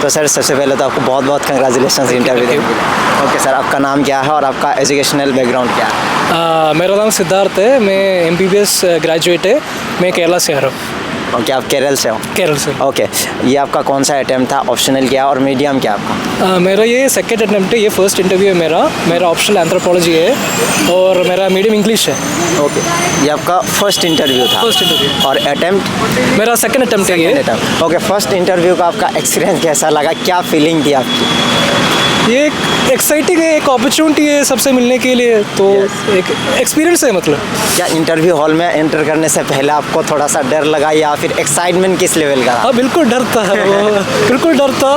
तो सर सबसे पहले तो आपको बहुत बहुत कंग्रेचुलेशन इंटरव्यू देने के लिए। ओके सर, आपका नाम क्या है और आपका एजुकेशनल बैकग्राउंड क्या है? मेरा नाम सिद्धार्थ है, मैं MBBS ग्रेजुएट है, मैं केरला से आ रहा हूँ। ओके, आप केरल से हो? केरल से। ओके, ये आपका कौन सा अटैम्प्ट था? ऑप्शनल क्या और मीडियम क्या आपका? मेरा ये सेकंड अटेम्प्ट है, ये फर्स्ट इंटरव्यू है मेरा ऑप्शनल एंथ्रोपोलॉजी है और मेरा मीडियम इंग्लिश है। ओके, ये आपका फर्स्ट इंटरव्यू था? First interview. और अटैम्प्ट? मेरा सेकंड अटेम्प्ट है ये। ओके, फर्स्ट इंटरव्यू का आपका एक्सपीरियंस कैसा लगा, क्या फीलिंग थी आपकी? ये एक एक्साइटिंग है, एक अपॉर्चुनिटी है सबसे मिलने के लिए, तो एक एक्सपीरियंस है मतलब। क्या इंटरव्यू हॉल में एंटर करने से पहले आपको थोड़ा सा डर लगा या फिर एक्साइटमेंट किस लेवल का? हाँ बिल्कुल डर था, बिल्कुल डर था।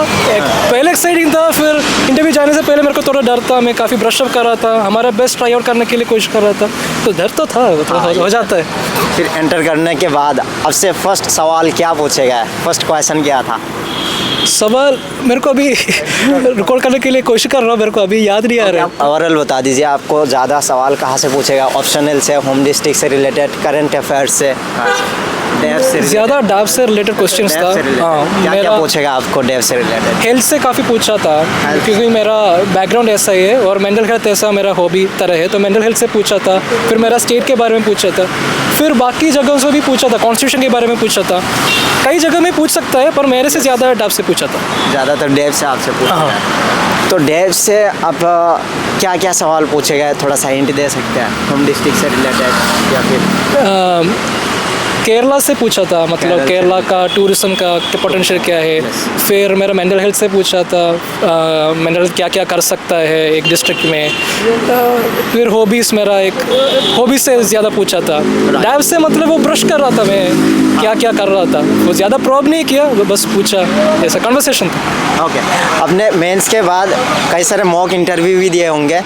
पहले एक्साइटिंग था, फिर इंटरव्यू जाने से पहले मेरे को थोड़ा डर था। मैं काफ़ी ब्रशअप कर रहा था, हमारा बेस्ट ट्राई आउट करने के लिए कोशिश कर रहा था, तो डर तो था, मतलब हो जाता है। फिर एंटर करने के बाद अब से फर्स्ट सवाल क्या पूछे गए? फर्स्ट क्वेश्चन क्या था? सवाल मेरे को अभी रिकॉर्ड करने के लिए कोशिश कर रहा हूँ, मेरे को अभी याद नहीं आ रहा है। आप ओवरऑल बता दीजिए, आपको ज़्यादा सवाल कहाँ से पूछेगा? ऑप्शनल से, होम डिस्ट्रिक्ट से रिलेटेड, करंट अफेयर्स से, डेव से? ज़्यादा डेव से रिलेटेड क्वेश्चंस था। हाँ, क्या क्या पूछेगा आपको डेव से रिलेटेड? हेल्थ से काफ़ी पूछा था, क्योंकि मेरा बैकग्राउंड ऐसा ही है और मेंटल हेल्थ ऐसा मेरा हॉबी तरह है, तो मेंटल हेल्थ से पूछा था। फिर मेरा स्टेट के बारे में पूछा था, फिर बाकी जगहों से भी पूछा था, कॉन्स्टिट्यूशन के बारे में पूछा था। कई जगह में पूछ सकता है, पर मेरे से ज़्यादा डेव से पूछा था। ज़्यादातर डेव से आपसे पूछा है। तो डेव से आप क्या क्या सवाल पूछे गए, थोड़ा सा हिंट दे सकते हैं? होम डिस्ट्रिक्ट से रिलेटेड या फिर केरला से पूछा था, मतलब केरला का टूरिज्म का पोटेंशियल क्या है। फिर मेरा मेंटल हेल्थ से पूछा था, मेंटल हेल्थ क्या क्या कर सकता है एक डिस्ट्रिक्ट में। फिर हॉबीज़, मेरा एक हॉबीज़ से ज़्यादा पूछा था। डैब से मतलब वो ब्रश कर रहा था, मैं क्या क्या कर रहा था, वो ज़्यादा प्रॉब नहीं किया, वो बस पूछा, ऐसा कन्वर्सेशन था। ओके, आपने मेंस के बाद कई सारे मॉक इंटरव्यू भी दिए होंगे,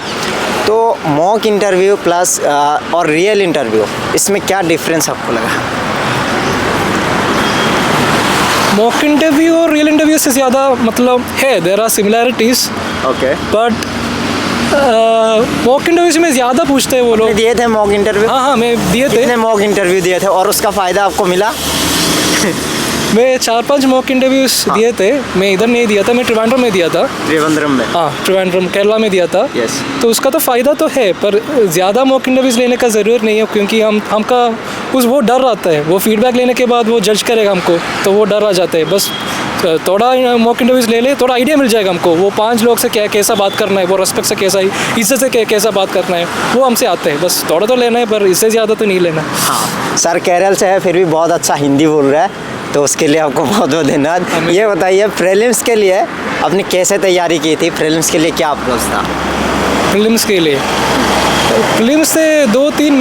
तो मॉक इंटरव्यू प्लस और रियल इंटरव्यू, इसमें क्या डिफरेंस आपको लगा? मॉक इंटरव्यू और रियल इंटरव्यू से ज़्यादा मतलब है, there are similarities, okay, but mock interview में ज़्यादा पूछते हैं वो लोग। दिए थे मॉक इंटरव्यू? हाँ, मैं दिए थे। कितने मॉक इंटरव्यू दिए थे और उसका फ़ायदा आपको मिला? मैं 4-5 मॉक इंटरव्यूज दिए थे। मैं इधर नहीं दिया था, मैं ट्रिवांड्रम में दिया था। त्रिवेंद्रम में? हाँ, ट्रिवांड्रम केरला में दिया था। यस। तो उसका तो फ़ायदा तो है, पर ज़्यादा मॉक इंटरव्यूज़ लेने का ज़रूरत नहीं है, क्योंकि हमका वो डर रहता है, वो फीडबैक लेने के बाद वो जज करेगा हमको, तो वो डर आ जाता है। बस थोड़ा मॉक इंटरव्यूज़ ले ले, थोड़ा आइडिया मिल जाएगा हमको, वो 5 लोग से कैसा बात करना है, वो रेस्पेक्ट से कैसा, इज्जत से कैसा बात करना है, वो हमसे आते हैं। बस थोड़ा तो लेना है, पर इससे ज़्यादा तो नहीं लेना। हाँ, सर केरल से है, फिर भी बहुत अच्छा हिंदी बोल रहा है, तो उसके लिए आपको बहुत बहुत धन्यवाद। ये बताइए, प्रीलिम्स के लिए आपने कैसे तैयारी की थी? प्रीलिम्स के लिए क्या अप्रोच था? प्रीलिम्स के लिए, प्रीलिम्स से 2-3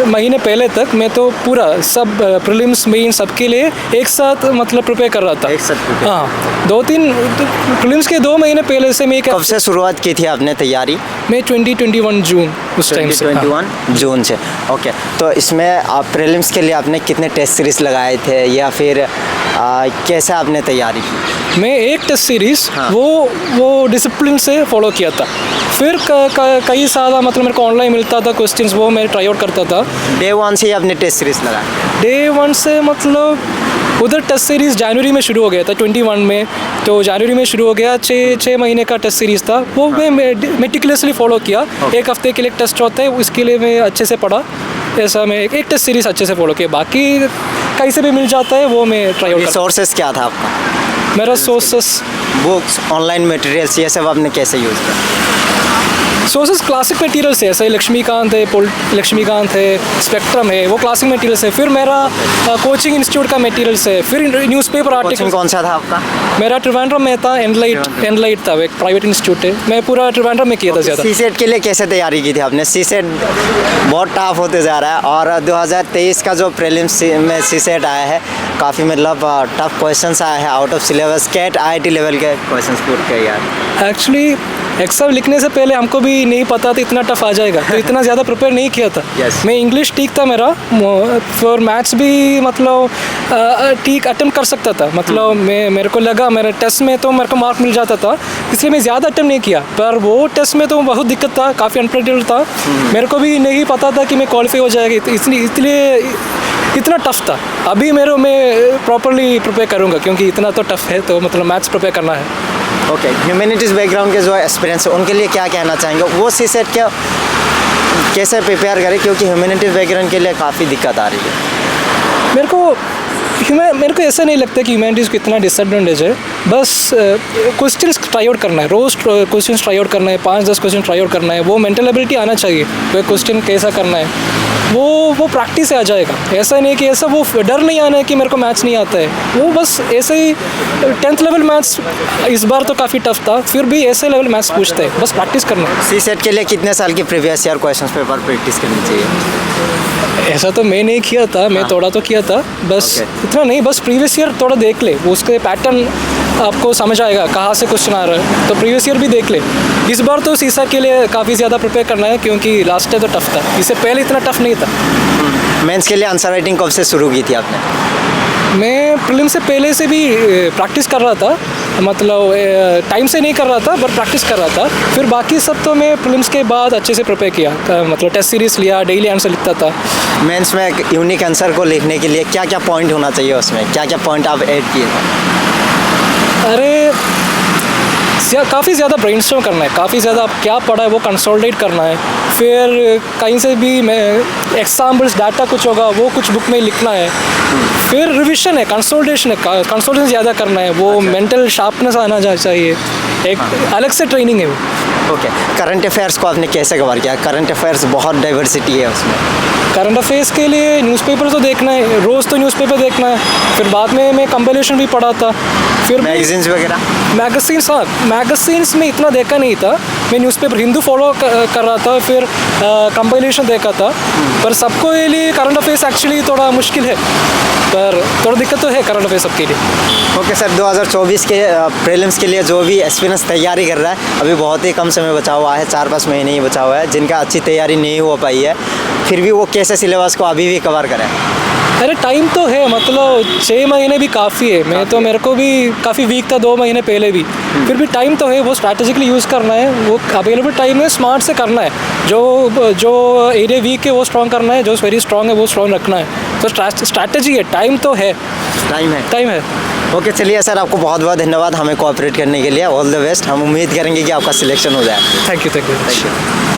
महीने पहले तक मैं तो पूरा सब प्रीलिम्स मेन सबके लिए एक साथ मतलब प्रिपेयर कर रहा था। एक साथ prepare? हाँ, 2-3 प्रीलिम्स के 2 महीने पहले से मैं कब से शुरुआत की थी आपने तैयारी? मैं 2021 जून उस टाइम से। 2021 जून से। ओके, तो इसमें आप प्रीलिम्स के लिए आपने कितने टेस्ट सीरीज लगाए थे या फिर कैसे आपने तैयारी की? मैं एक टेस्ट सीरीज़ हाँ। वो डिसिप्लिन से फॉलो किया था। फिर कई सारा मतलब मेरे को ऑनलाइन मिलता था क्वेश्चंस, वो मैं ट्राई आउट करता था। डे 1 से ही आपने टेस्ट सीरीज लगाया? डे 1 से मतलब उधर टेस्ट सीरीज़ जनवरी में शुरू हो गया था 21 में, तो जनवरी में शुरू हो गया। 6 महीने का टेस्ट सीरीज़ था, वो मैं मेटिकुलसली फॉलो किया। एक हफ्ते के लिए टेस्ट होता है, उसके लिए मैं अच्छे से पढ़ा। ऐसा मैं एक टेस्ट सीरीज़ अच्छे से फॉलो किया, बाकी कहीं से भी मिल जाता है वो मैं ट्राई आउट। सोर्सेस क्या था आपका? मेरा सोर्सेस बुक्स, ऑनलाइन मटेरियल्स, ये सब आपने कैसे यूज़ किया? सोर्सेस क्लासिक मटेरियल्स है, ऐसे लक्ष्मीकांत है, स्पेक्ट्रम है, वो क्लासिक मटेरियल्स है। फिर मेरा कोचिंग इंस्टीट्यूट का मटेरियल्स है, फिर न्यूज़पेपर आर्टिकल। कौन सा था आपका? मेरा ट्रिवांड्रम में था, एनलाइट था, एक प्राइवेट इंस्टीट्यूट है। मैं पूरा ट्रिवांड्रम में किया था ज़्यादा। सीसेट के लिए कैसे तैयारी की थी आपने? सीसेट बहुत टफ होते जा रहा है और 2023 का जो प्रीलिम्स में सीसेट आया है, काफ़ी मतलब टफ क्वेश्चंस आए हैं, out of syllabus, CAT IIT level के क्वेश्चंस पूछ के यार। एक्चुअली एग्ज़ाम लिखने से पहले हमको भी नहीं पता था इतना टफ आ जाएगा, तो इतना ज़्यादा प्रिपेयर नहीं किया था। मैं इंग्लिश ठीक था मेरा, और मैथ्स भी मतलब ठीक अटेम्प्ट कर सकता था। मतलब मेरे को लगा मेरे टेस्ट में तो मेरे को मार्क मिल जाता था, इसलिए मैं ज़्यादा अटेम्प्ट नहीं किया। पर वो टेस्ट में तो बहुत दिक्कत था, काफ़ी अनप्रेडिक्टेबल था। मेरे को भी नहीं पता था कि मैं क्वालिफाई हो जाएगी, तो इसलिए इतना टफ था। अभी मैं प्रॉपरली प्रिपेयर करूँगा क्योंकि इतना तो टफ है, तो मतलब मैथ्स प्रिपेयर करना है। ओके, ह्यूमैनिटीज़ बैकग्राउंड के जो एक्सपीरियंस है उनके लिए क्या कहना चाहेंगे, वो सीसेट क्या कैसे प्रिपेयर करें, क्योंकि ह्यूमैनिटीज़ बैकग्राउंड के लिए काफ़ी दिक्कत आ रही है। मेरे को ऐसा नहीं लगता कि ह्यूमैनिटीज़ को इतना डिसएडवांटेज है। बस क्वेश्चंस ट्राई आउट करना है, रोज़ क्वेश्चंस ट्राई आउट करना है, 5-10 क्वेश्चन ट्राई आउट करना है। वो मेंटल एबिलिटी आना चाहिए, वो क्वेश्चन कैसा करना है, वो प्रैक्टिस से आ जाएगा। ऐसा नहीं कि ऐसा वो डर नहीं आना है कि मेरे को मैथ्स नहीं आता है। वो बस ऐसे ही 10th लेवल मैथ्स इस बार तो काफ़ी टफ था, फिर भी ऐसे लेवल मैथ्स पूछते हैं, बस प्रैक्टिस करना है। सीसेट के लिए कितने साल की previous year question paper practice करनी चाहिए? ऐसा तो मैं नहीं किया था, मैं थोड़ा तो किया था, बस इतना नहीं, बस प्रीवियस ईयर थोड़ा देख ले, वो उसके पैटर्न आपको समझ आएगा कहाँ से क्वेश्चन आ रहा है, तो प्रीवियस ईयर भी देख ले। इस बार तो सीसा के लिए काफ़ी ज़्यादा प्रिपेयर करना है क्योंकि लास्ट टाइम तो टफ था, इससे पहले इतना टफ नहीं था। मेंस के लिए आंसर राइटिंग कब से शुरू की थी आपने? मैं प्रीलिम से पहले से भी प्रैक्टिस कर रहा था, मतलब टाइम से नहीं कर रहा था बट प्रैक्टिस कर रहा था। फिर बाकी सब तो मैं प्रीलिम्स के बाद अच्छे से प्रिपेयर किया, मतलब टेस्ट सीरीज लिया, डेली आंसर लिखता था। मेंस में एक यूनिक आंसर को लिखने के लिए क्या क्या पॉइंट होना चाहिए, उसमें क्या क्या पॉइंट आप ऐड किए थे? अरे काफ़ी ज़्यादा ब्रेनस्टॉर्म करना है, काफ़ी ज़्यादा आप क्या पढ़ा है वो कंसोलिडेट करना है। फिर कहीं से भी मैं एग्जाम्पल्स डाटा कुछ होगा वो कुछ बुक में लिखना है। फिर रिविजन है, कंसोलिडेशन है, कंसोलिडेशन ज़्यादा करना है, वो मेंटल शार्पनेस आना चाहिए, एक अलग से ट्रेनिंग है वो। ओके, करंट अफेयर्स को आपने कैसे कवर किया? करंट अफेयर्स बहुत डाइवर्सिटी है उसमें। करंट अफेयर्स के लिए न्यूज़पेपर तो देखना है, रोज़ तो न्यूज़पेपर देखना है। फिर बाद में मैं कंपाइलेशन भी पढ़ा था, फिर मैगजीन्स वगैरह? मैगजीन्स, हाँ मैगजीन्स में इतना देखा नहीं था, मैं न्यूज़पेपर हिंदू फॉलो कर रहा था, फिर कंपाइलेशन देखा था। पर सबको ये लिए करंट अफेयर्स एक्चुअली थोड़ा मुश्किल है, पर थोड़ा दिक्कत तो है करंट अफेयर्स सबके लिए। ओके सर, 2024 के प्रीलिम्स के लिए जो भी एस्पिरेंट्स तैयारी कर रहा है, अभी बहुत ही कम समय बचा हुआ है, 4-5 महीने ही बचा हुआ है, जिनका अच्छी तैयारी नहीं हो पाई है, फिर भी वो कैसे सिलेबस को अभी भी कवर करें? अरे टाइम तो है, मतलब 6 महीने भी काफ़ी है। मैं तो मेरे को भी काफ़ी वीक था 2 महीने पहले भी, फिर भी टाइम तो है। वो स्ट्रैटेजिकली यूज़ करना है, वो अवेलेबल टाइम है, स्मार्ट से करना है। जो एरिया वीक है वो स्ट्रॉन्ग करना है, जो वेरी स्ट्रॉन्ग है वो स्ट्रॉन्ग रखना है। तो स्ट्रैटेजी है, टाइम तो है, टाइम है। ओके, चलिए सर, आपको बहुत बहुत धन्यवाद हमें कोऑपरेट करने के लिए। All the best. हम उम्मीद करेंगे कि आपका सिलेक्शन हो जाए। Thank you.